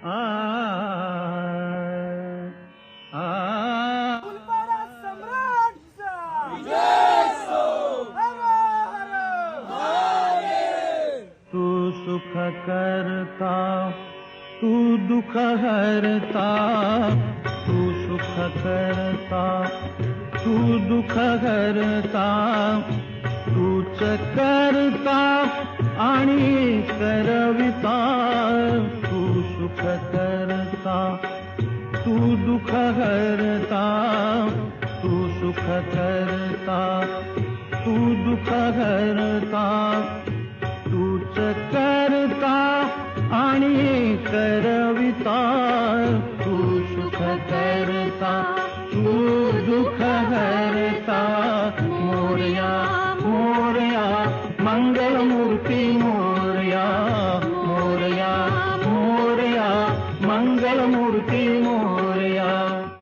आ आ फुलपाडा सम्राटचा विजय so. हर हर तू सुख करता तू दुख हरता, तू सुख करता तू दुख हरता, तूच करता आणि करविता. तू सुख करता तू दुख हरता, तू सुख करता तू दुख हरता, तूच करता आणि करविता. तू सुख करता तू दुख हरता. मोरया मोरया मंगलमूर्ती मोरया, मोरया मोरया मंगलमूर्ती मोरया.